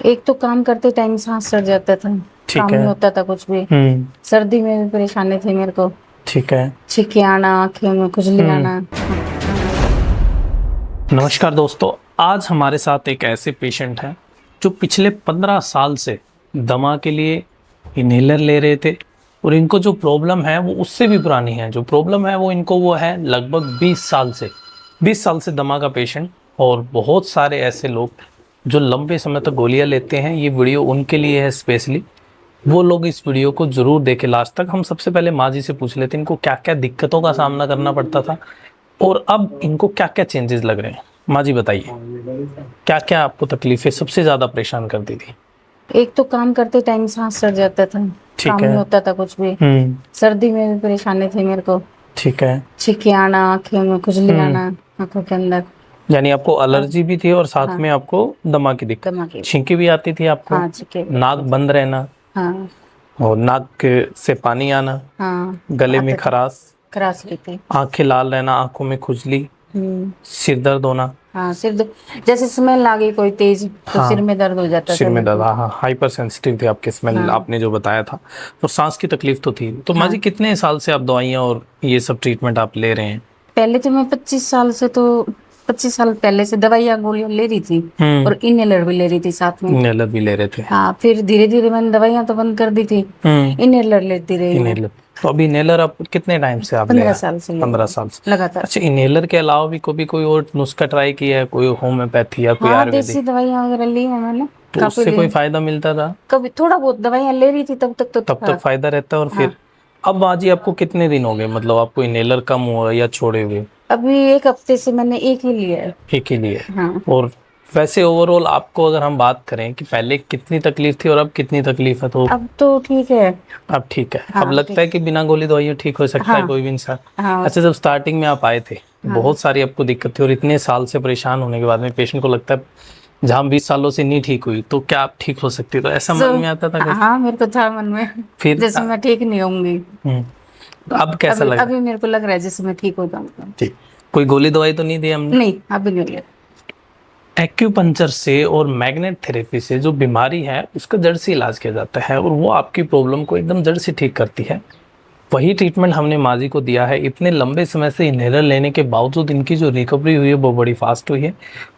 एक तो काम करते टाइम सांस चढ़ जाता था। ठीक काम है। नहीं होता था कुछ भी। सर्दी में भी परेशानी थी मेरे को। ठीक है। छींके आना, आंखें में खुजली हम्म। आना। नमस्कार दोस्तों, आज हमारे साथ एक ऐसे पेशेंट हैं जो पिछले 15 साल से दमा के लिए इनहेलर ले रहे थे और इनको जो प्रॉब्लम है वो उससे भी पुरानी है। जो प्रॉब्लम है वो इनको वो है लगभग 20 साल से दमा का पेशेंट। और बहुत सारे ऐसे लोग जो लंबे समय तक गोलियां लेते हैं, ये वीडियो उनके लिए है स्पेशली। वो लोग इस वीडियो को जरूर देखें लास्ट तक। हम सबसे पहले माँ जी से पूछ लेते हैं इनको क्या क्या दिक्कतों का सामना करना पड़ता था और अब इनको क्या क्या चेंजेस लग रहे हैं। माँ जी बताइए, क्या क्या आपको तकलीफें सबसे ज्यादा परेशान करती थी? एक तो काम करते टाइम सांस चढ़ जाता था। ठीक काम है। नहीं होता था कुछ भी। सर्दी में भी परेशानी थी मेरे को। ठीक है। छींके आना, आंखें में खुजली आना, आंखों के अंदर। यानी आपको अब एलर्जी भी थी और साथ हाँ, में आपको दमा की दिक्कत, दमा की। छींकी भी आती थी आपको, हाँ, छींके भी नाक आती थी। बंद रहना हाँ। और नाक से पानी आना, हाँ, गले में आते थे। खराश, खराश ली थी। आंखें लाल रहना, आंखों में खुजली, हम्म। सिर दर्द होना। हाँ, जैसे स्मेल आ गई कोई तेज तो सिर हाँ, में दर्द हो जाता सिर था में मेरे दर्द, को। हाँ हाँ, हाइपर सेंसिटिव थे आपके स्मेल, हाँ। आपने जो बताया था। और सांस की तकलीफ तो थी। तो माँ जी हाँ, कितने साल से आप दवाइयाँ और ये सब ट्रीटमेंट आप ले रहे हैं? पहले तो मैं 25 साल से तो 25 साल पहले से दवाइयाँ गोलियां ले रही थी। हम्म। और इनहेलर भी ले रही थी साथ में। इनहेलर भी ले रहे थे। हाँ, फिर धीरे धीरे मैंने दवाइयाँ तो बंद कर दी थी। हम्म। इनहेलर लेती रही मैं। इनहेलर, तो अभी इनहेलर आप कितने टाइम से आप ले रहे पंद्रह हैं? साल से ले रही 15 हूँ साल से। लगातार। अच्छा, इनहेलर के अलावा भी कभी कोई और नुस्खा ट्राई किया है, कोई होम्योपैथी या कोई हाँ, आयुर्वेदिक? देसी दवाइयाँ वगैरह ली है मैंने। तो काफी उससे ली कोई है। फायदा मिलता था? कभी थोड़ा बहुत दवाइयाँ ले रही थी तब तक तो तब था। तक फायदा रहता है। और हाँ, फिर अब आज ही आपको कितने दिन हो गए, मतलब आपको इनहेलर कम हुआ या छोड़े हुए? अभी 1 हफ्ते से मैंने एक ही लिया है। एक ही लिए? हाँ। और वैसे ओवरऑल आपको अगर हम बात करें कि पहले कितनी तकलीफ थी और अब कितनी तकलीफ है, तो अब तो ठीक है। अब ठीक है? अब हाँ, लगता ठीक। है कि बिना गोली दवाइयों ठीक हो सकता है हाँ। कोई भी इंसान? हाँ। अच्छा, जब स्टार्टिंग में आप आए थे हाँ। बहुत सारी आपको दिक्कत थी और इतने साल से परेशान होने के बाद में पेशेंट को लगता है जहाँ 20 सालों से नहीं ठीक हुई तो क्या आप ठीक हो सकती, तो ऐसा मन में आता था कभी? हाँ, मेरे को था मन में। फिर जैसे मैं ठीक नहीं होंगी। तो अब कैसा अभी लग रहा है? अभी मेरे को लग रहा है जैसे मैं ठीक हो जाऊंगा। ठीक। कोई गोली दवाई तो नहीं दी हमने? नहीं, अभी नहीं लिया। एक्यूपंक्चर से और मैग्नेट थेरेपी से जो बीमारी है उसका जड़ से इलाज किया जाता है और वो आपकी प्रॉब्लम को एकदम जड़ से ठीक करती है। वही ट्रीटमेंट हमने माजी को दिया है। इतने लंबे समय से इनहेलर लेने के बावजूद इनकी जो रिकवरी हुई है वो बड़ी फास्ट हुई है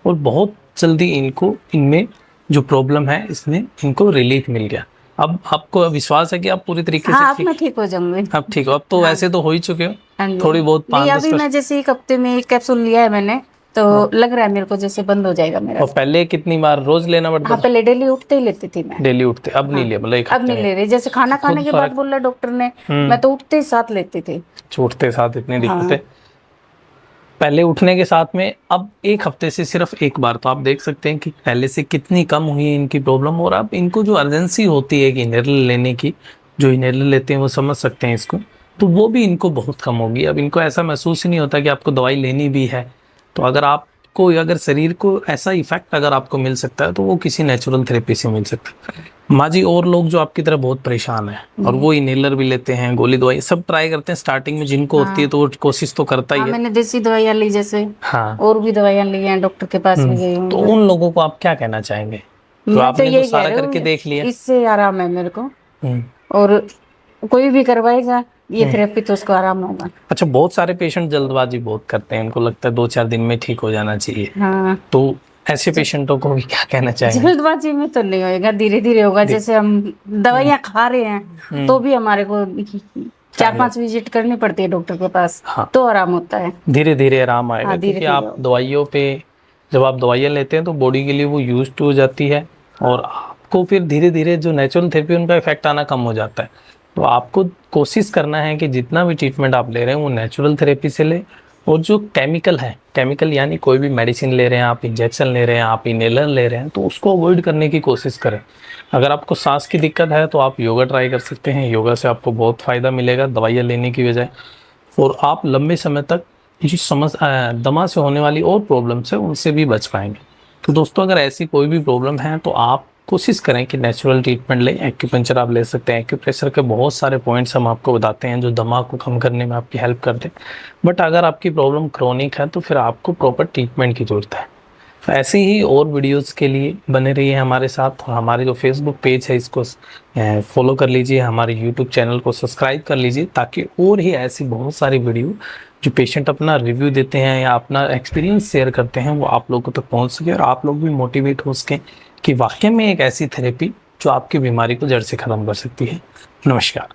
और बहुत जल्दी इनको इनमें जो प्रॉब्लम है इसमें इनको रिलीफ मिल गया। अब आपको विश्वास है कि आप पूरी तरीके से हाँ, अब ठीक? मैं ठीक हो जाऊंगी। अब ठीक हो? अब तो हाँ। वैसे तो हो ही चुके हो हाँ जी। थोड़ी बहुत, नहीं, पाँच दस अभी मैं परसेंट जैसे 1 हफ्ते में एक कैप्सूल लिया है मैंने। तो लग रहा है मेरे को जैसे बंद हो जाएगा मेरा। और पहले कितनी बार रोज लेना पड़ता हाँ, था? पहले डेली उठते ही लेती थी मैं। डेली उठते? अब नहीं हाँ, लिया, मतलब एक अब हफ्ते नहीं में ले रही। जैसे खाना खाने खुद के बाद फर्क? बोला डॉक्टर ने। हम्म। मैं तो उठते ही साथ लेती थी। छूटते साथ इतनी दिक्कतें? हाँ। पहले उठने के साथ में अब एक हफ्ते से सिर्फ एक बार, तो आप देख सकते हैं कि पहले से कितनी कम हुई है इनकी प्रॉब्लम। और अब इनको जो अर्जेंसी होती है कि इनहेलर लेने की, जो इनहेलर लेते हैं वो समझ सकते हैं इसको, तो वो भी इनको बहुत कम होगी। अब इनको ऐसा महसूस ही नहीं होता कि आपको दवाई लेनी भी है। तो अगर आपको, अगर शरीर को ऐसा इफेक्ट अगर आपको मिल सकता है तो वो किसी नेचुरल थेरेपी से मिल सकता है। माँ जी, और लोग जो आपकी तरह बहुत परेशान है और वो इनहेलर भी लेते हैं, गोली दवाई सब ट्राई करते हैं स्टार्टिंग में, जिनको होती है हाँ। तो वो कोशिश तो करता हाँ, ही है। मैंने देसी दवाइयाँ ली जैसे। हाँ। और भी दवाइयाँ ली हैं, डॉक्टर के पास भी गई हूँ तो मैं। उन लोगों को आप क्या कहना चाहेंगे? तो मैं तो आपने तो यही कह सारा रही करके हूँ, देख लिया। इससे आराम है मेरे को। हम्म। और कोई भी करवाएगा ये हम्म। थेरेपी तो उसको आराम होगा। अच्छा, बहुत सारे पेशेंट जल्दबाजी बहुत करते हैं, उनको लगता है 2-4 दिन में ठीक हो जाना चाहिए। हाँ। तो ऐसे पेशेंटों को भी क्या कहना चाहेंगे? जल्दबाजी में तो नहीं होएगा, धीरे धीरे होगा। देख। जैसे हम दवाइयाँ खा रहे हैं तो हम्म। भी हमारे को चार टाइम लग। पांच विजिट करनी पड़ती है डॉक्टर के पास। हाँ, तो आराम होता है। धीरे धीरे आराम आएगा हाँ, धीरे क्योंकि धीरे आप होगा। दवाइयों पे, जब आप दवाइयाँ लेते हैं तो बॉडी के लिए वो यूज टू हो जाती है और आपको फिर धीरे धीरे जो नेचुरल थेरेपी उनका इफेक्ट आना कम हो जाता है। तो आपको कोशिश करना है कि जितना भी ट्रीटमेंट आप ले रहे हैं वो नेचुरल थेरेपी से ले। और जो केमिकल है, केमिकल यानी कोई भी मेडिसिन ले रहे हैं आप, इंजेक्शन ले रहे हैं आप, इनहेलर ले रहे हैं, तो उसको अवॉइड करने की कोशिश करें। अगर आपको सांस की दिक्कत है तो आप योगा ट्राई कर सकते हैं, योगा से आपको बहुत फ़ायदा मिलेगा दवाइयाँ लेने की बजाय। और आप लंबे समय तक जो दमा से होने वाली और प्रॉब्लम्स है उनसे भी बच पाएंगे। तो दोस्तों, अगर ऐसी कोई भी प्रॉब्लम है तो आप कोशिश करें कि नेचुरल ट्रीटमेंट लें। एक्यूपंक्चर आप ले सकते हैं, एक्यूप्रेशर के बहुत सारे पॉइंट्स हम आपको बताते हैं जो दमा को कम करने में आपकी हेल्प करते हैं। बट अगर आपकी प्रॉब्लम क्रोनिक है तो फिर आपको प्रॉपर ट्रीटमेंट की जरूरत है। तो ऐसे ही और वीडियोस के लिए बने रहिए हमारे साथ। और हमारे जो फेसबुक पेज है इसको फॉलो कर लीजिए, हमारे यूट्यूब चैनल को सब्सक्राइब कर लीजिए, ताकि और ही ऐसी बहुत सारी वीडियो जो पेशेंट अपना रिव्यू देते हैं या अपना एक्सपीरियंस शेयर करते हैं वो आप लोगों तक पहुंच सके और आप लोग भी मोटिवेट हो सकें कि वाकई में एक ऐसी थेरेपी जो आपकी बीमारी को जड़ से ख़त्म कर सकती है। नमस्कार।